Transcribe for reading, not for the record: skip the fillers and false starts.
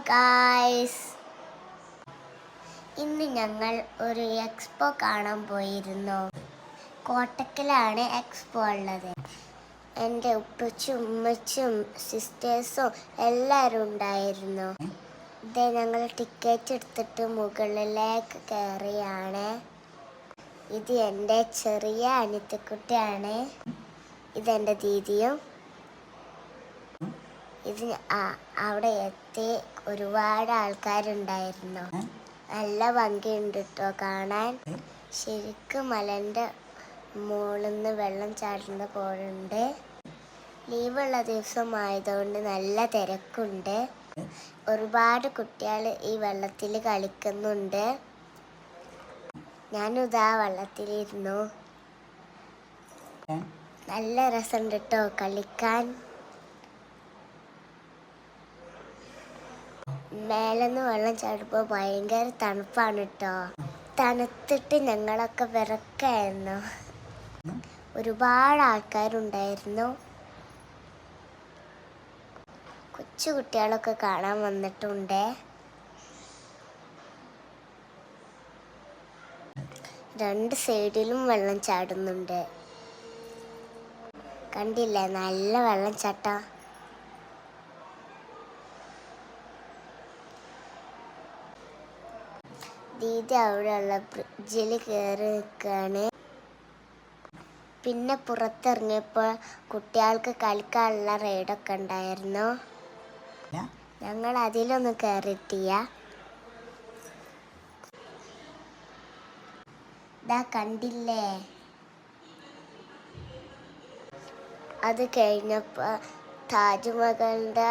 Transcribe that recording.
Guys, ഇന്ന് ഞങ്ങൾ ഒരു എക്സ്പോ കാണാൻ പോയിരുന്നു. കോട്ടക്കലാണ് എക്സ്പോ ഉള്ളത്. എൻ്റെ ഉപ്പച്ചും ഉമ്മച്ചും സിസ്റ്റേഴ്സും എല്ലാവരും ഉണ്ടായിരുന്നു. ഇത് ഞങ്ങൾ ടിക്കറ്റ് എടുത്തിട്ട് മുകളിലേക്ക് കയറിയാണ്. ഇത് എൻ്റെ ചെറിയ അനിയത്തിക്കുട്ടിയാണ്. ഇതെൻ്റെ ദീദിയും. ഇത് അവിടെ എത്തി ഒരുപാട് ആൾക്കാരുണ്ടായിരുന്നു. നല്ല ഭംഗിയുണ്ട് കേട്ടോ കാണാൻ. ശരിക്കും മലൻ്റെ മുകളിൽ നിന്ന് വെള്ളം ചാടുന്ന പോലുണ്ട്. ലീവുള്ള ദിവസമായതുകൊണ്ട് നല്ല തിരക്കുണ്ട്. ഒരുപാട് കുട്ടികൾ ഈ വെള്ളത്തിൽ കളിക്കുന്നുണ്ട്. ഞാനിതാ വെള്ളത്തിലിരുന്നു. നല്ല രസമുണ്ട് കേട്ടോ കളിക്കാൻ. മേലെന്ന് വെള്ളം ചാടുമ്പോൾ ഭയങ്കര തണുപ്പാണ് കേട്ടോ. തണുത്തിട്ട് ഞങ്ങളൊക്കെ വിറക്കായിരുന്നു. ഒരുപാട് ആൾക്കാരുണ്ടായിരുന്നു. കൊച്ചു കുട്ടികളൊക്കെ കാണാൻ വന്നിട്ടുണ്ട്. രണ്ട് സൈഡിലും വെള്ളം ചാടുന്നുണ്ട്. കണ്ടില്ലേ, നല്ല വെള്ളച്ചാട്ടം. ദീദി അവിടെയുള്ള ബ്രിഡ്ജിൽ കയറി നിൽക്കുകയാണ്. പിന്നെ പുറത്തിറങ്ങിയപ്പോൾ കുട്ടികൾക്ക് കളിക്കാനുള്ള റൈഡൊക്കെ ഉണ്ടായിരുന്നു. ഞങ്ങൾ അതിലൊന്നും കയറിയിട്ടില്ല. ഇതാ കണ്ടില്ലേ, അത് കഴിഞ്ഞപ്പോൾ താജ്മഹലിൻ്റെ